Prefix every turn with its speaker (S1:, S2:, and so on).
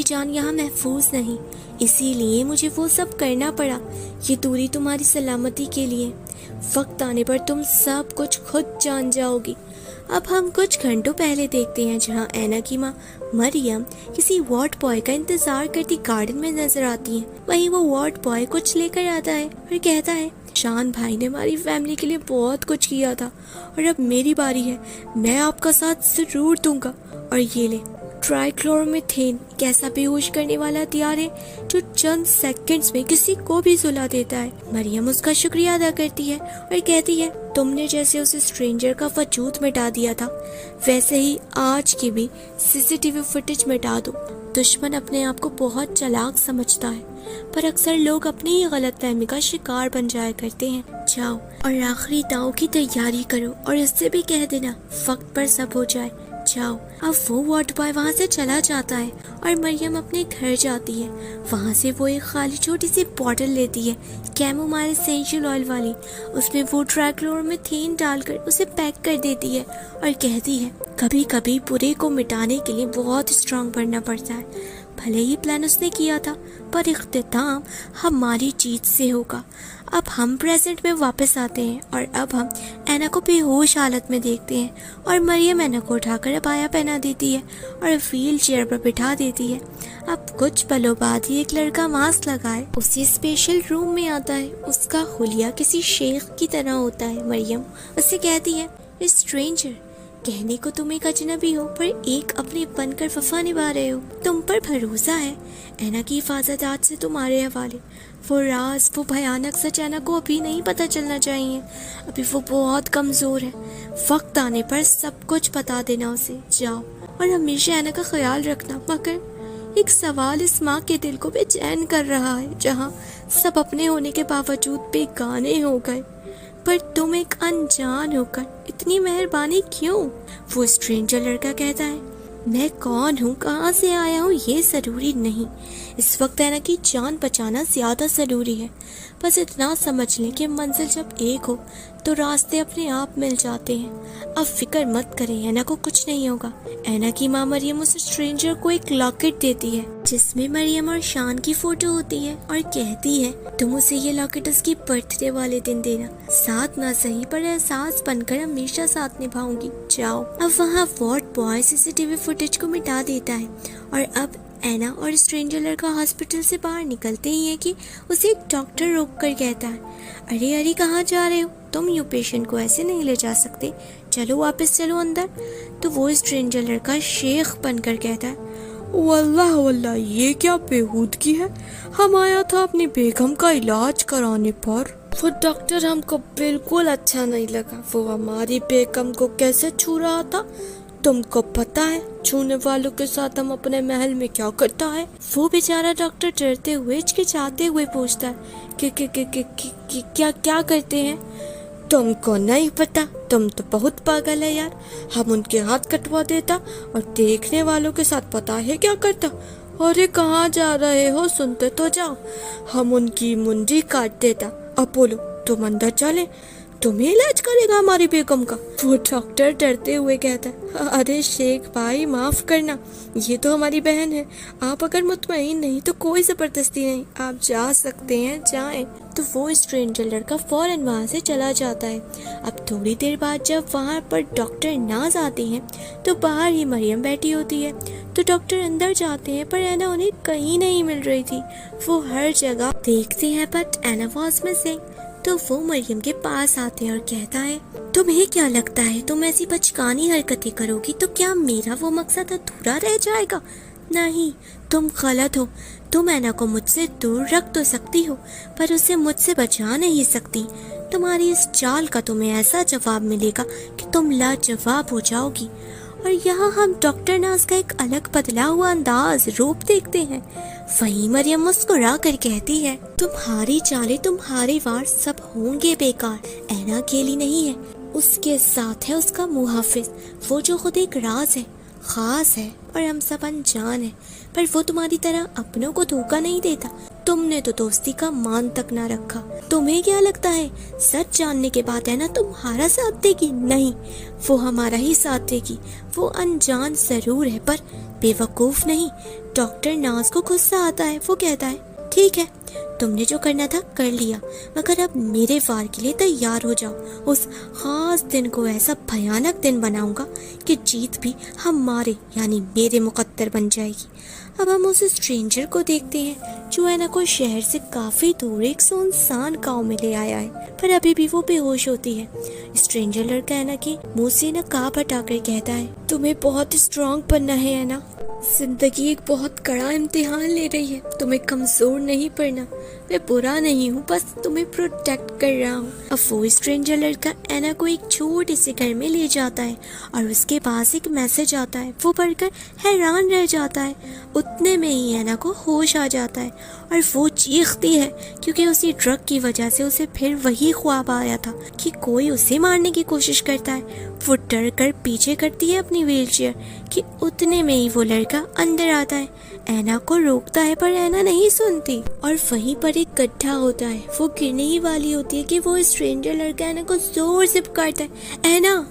S1: جان یہاں محفوظ نہیں، اسی لیے مجھے وہ سب کرنا پڑا۔ یہ دوری تمہاری سلامتی کے لیے، وقت آنے پر تم سب کچھ خود جان جاؤ گی۔ اب ہم کچھ گھنٹوں پہلے دیکھتے ہیں جہاں اینا کی ماں مریم کسی وارڈ بوائے کا انتظار کرتی گارڈن میں نظر آتی ہیں۔ وہیں وہ وارڈ بوائے کچھ لے کر آتا ہے اور کہتا ہے، شان بھائی نے ہماری فیملی کے لیے بہت کچھ کیا تھا اور اب میری باری ہے، میں آپ کا ساتھ ضرور دوں گا۔ اور یہ لے، ٹرائی کلورومیتھین ایک ایسا بے ہوش کرنے والا ہتھیار ہے جو چند سیکنڈز میں کسی کو بھی سلا دیتا ہے۔ مریم اس کا شکریہ ادا کرتی ہے اور کہتی ہے، تم نے جیسے اسے اسٹرینجر کا وجود مٹا دیا تھا ویسے ہی آج کی بھی CCTV فوٹیج مٹا دو۔ دشمن اپنے آپ کو بہت چالاک سمجھتا ہے، پر اکثر لوگ اپنی ہی غلط فہمی کا شکار بن جایا کرتے ہیں۔ جاؤ اور آخری داؤ کی تیاری کرو اور اس سے بھی کہہ دینا وقت پر سب ہو جائے۔ جاؤ۔ اب وہ وارڈ بوائے وہاں سے چلا جاتا ہے اور مریم اپنے گھر جاتی ہے۔ وہاں سے وہ ایک خالی چھوٹی سی بوٹل لیتی ہے، کیمومائل اسینشل آئل والی۔ اس میں وہ ٹرائیکلورومیتھین ڈال کر اسے پیک کر دیتی ہے اور کہتی ہے، کبھی کبھی برے کو مٹانے کے لیے بہت اسٹرانگ بننا پڑتا ہے۔ بھلے ہی پلان اس نے کیا تھا، پر اختتام ہماری جیت سے ہوگا۔ اب ہم پریزنٹ میں واپس آتے ہیں اور اب ہم اینا کو بے ہوش حالت میں دیکھتے ہیں اور مریم اینا کو اٹھا کر عبایا پہنا دیتی ہے اور ویل چیئر پر بٹھا دیتی ہے۔ اب کچھ پلوں بعد ہی ایک لڑکا ماسک لگائے اسی اسپیشل روم میں آتا ہے۔ اس کا حلیہ کسی شیخ کی طرح ہوتا ہے۔ مریم اس سے کہتی ہے، اسٹرینجر، کہنے کو تم ایک اجنبی ہو پر ایک اپنے بن کر وفا نبھا رہے ہو، تم پر بھروسہ ہے۔ اینا کی حفاظت آج سے تمہارے حوالے۔ وہ راز، وہ بھیانک سچ اینا کو ابھی نہیں پتہ چلنا چاہیے، ابھی وہ بہت کمزور ہے۔ وقت آنے پر سب کچھ بتا دینا اسے۔ جاؤ اور ہمیشہ اینا کا خیال رکھنا۔ مگر ایک سوال اس ماں کے دل کو بے چین کر رہا ہے، جہاں سب اپنے ہونے کے باوجود بیگانے ہو گئے، پر تم ایک انجان ہو کر اتنی مہربانی کیوں؟ وہ اسٹرینجر لڑکا کہتا ہے، میں کون ہوں، کہاں سے آیا ہوں یہ ضروری نہیں، اس وقت اینا کی جان بچانا زیادہ ضروری ہے۔ بس اتنا سمجھ لیں کہ منزل جب ایک ہو تو راستے اپنے آپ مل جاتے ہیں۔ اب فکر مت کریں، اینا کو کچھ نہیں ہوگا۔ اینا کی ماں مریم اس اسٹرینجر کو ایک لاکٹ دیتی ہے جس میں مریم اور شان کی فوٹو ہوتی ہے اور کہتی ہے، تم اسے یہ لاکٹ اس کی برتھ ڈے والے دن دینا، ساتھ نہ صحیح پر احساس بن کر ہمیشہ ساتھ نبھاؤں گی۔ جاؤ۔ اب وہاں وارڈ بوائے CCTV فوٹیج کو مٹا دیتا ہے اور اب اینا اور اسٹرینجر لڑکا ہاسپٹل سے باہر نکلتے ہی ہے کہ اسے ایک ڈاکٹر روک کر کہتا ہے، ارے کہاں جا رہے ہو، تم یوں پیشنٹ کو ایسے نہیں لے جا سکتے، چلو واپس چلو اندر۔ تو وہ اسٹرینجر لڑکا شیخ بن کر کہتا ہے، واللہ واللہ یہ کیا بےہودگی ہے، ہم آیا تھا اپنی بیگم کا علاج کرانے پر، وہ ڈاکٹر ہم کو بالکل اچھا نہیں لگا، وہ ہماری بیگم کو کیسے چھو رہا تھا، تم کو پتہ ہے چھونے والوں کے ساتھ ہم اپنے محل میں کیا کرتا ہے؟ وہ بیچارہ ڈاکٹر ڈرتے ہوئے ہچکچاتے ہوئے پوچھتا ہے کہ کیا کرتے ہیں؟ تم کو نہیں پتا، تم تو بہت پاگل ہے یار، ہم ان کے ہاتھ کٹوا دیتا اور دیکھنے والوں کے ساتھ پتا ہے کیا کرتا۔ ارے کہاں جا رہے ہو، سنتے تو جاؤ، ہم ان کی منڈی کاٹ دیتا۔ اب بولو، تم اندر چلے، تمہیں علاج کرے گا ہماری بیگم کا۔ وہ ڈاکٹر ڈرتے ہوئے کہتا ہے، ارے شیخ بھائی معاف کرنا، یہ تو ہماری بہن ہے، آپ اگر مطمئن نہیں تو کوئی زبردستی نہیں، آپ جا سکتے ہیں، جائیں۔ تو وہ اسٹرینجر لڑکا فوراً وہاں سے چلا جاتا ہے۔ اب تھوڑی دیر بعد جب وہاں پر ڈاکٹر ناز آتے ہیں تو باہر ہی مریم بیٹھی ہوتی ہے۔ تو ڈاکٹر اندر جاتے ہیں پر اینا انہیں کہیں نہیں مل رہی تھی۔ وہ ہر جگہ دیکھتے ہیں بٹ اینا واز مسنگ۔ تو وہ مریم کے پاس آتے ہیں اور کہتا ہے، تمہیں کیا لگتا ہے تم ایسی بچکانی حرکتیں کرو گی تو کیا میرا وہ مقصد ادھورا رہ جائے گا؟ نہیں، تم غلط ہو، تم اینا کو مجھ سے دور رکھ تو سکتی ہو پر اسے مجھ سے بچا نہیں سکتی۔ تمہاری اس چال کا تمہیں ایسا جواب ملے گا کہ تم لاجواب ہو جاؤ گی۔ اور یہاں ہم ڈاکٹر ناز کا ایک الگ بدلا ہوا انداز روپ دیکھتے ہیں۔ وہیں مریم مسکرا کر کہتی ہے، تمہاری چالیں، تمہارے وار سب ہوں گے بیکار، اینا اکیلی نہیں ہے، اس کے ساتھ ہے اس کا محافظ، وہ جو خود ایک راز ہے، خاص ہے اور ہم سب انجان ہیں، پر وہ تمہاری طرح اپنوں کو دھوکہ نہیں دیتا، تم نے تو دوستی کا مان تک نہ رکھا. تمہیں کیا لگتا ہے سچ جاننے کے بعد ہے نا تمہارا ساتھ دے گی؟ نہیں، وہ ہمارا ہی ساتھ دے گی. وہ انجان ضرور ہے پر بے وقوف نہیں. ڈاکٹر ناز کو غصہ آتا ہے. وہ کہتا ہے ٹھیک ہے، تم نے جو کرنا تھا کر لیا، مگر اب میرے وار کے لیے تیار ہو جاؤ. اس خاص دن کو ایسا بھیانک دن بناؤں گا کہ جیت بھی ہمارے یعنی میرے مقدر بن جائے گی. اب ہم اس اسٹرینجر کو دیکھتے ہیں جو اینا کو شہر سے کافی دور ایک سنسان گاؤں میں لے آیا ہے، پر ابھی بھی وہ بے ہوش ہوتی ہے. اسٹرینجر لڑکا اینا کے منہ سے نقاب ہٹا کر کہتا ہے تمہیں بہت اسٹرانگ بننا ہے اینا. زندگی ایک بہت کڑا امتحان لے رہی ہے، تمہیں کمزور نہیں پڑنا. میں برا نہیں ہوں، بس تمہیں پروٹیکٹ کر رہا ہوں. اب وہ اسٹرینجر لڑکا اینا کو ایک چھوٹے سے گھر میں لے جاتا ہے اور اس کے پاس ایک میسج آتا ہے. وہ پڑھ کر حیران رہ جاتا ہے. اتنے میں ہی اینا کو ہوش آ جاتا ہے اور وہ چیختی ہے کیونکہ اسی ڈرگ کی وجہ سے اسے پھر وہی خواب آیا تھا کہ کوئی اسے مارنے کی کوشش کرتا ہے. وہ ڈر کر پیچھے کرتی ہے اپنی ویل چیئر کہ اتنے میں ہی وہ لڑکا اندر آتا ہے. اینا کو روکتا ہے پر اینا نہیں سنتی اور وہیں پر ایک گڈھا ہوتا ہے. وہ گرنے ہی والی ہوتی ہے کہ وہ اسٹرینجر لڑکا اینا کو زور سے پکارتا ہے اینا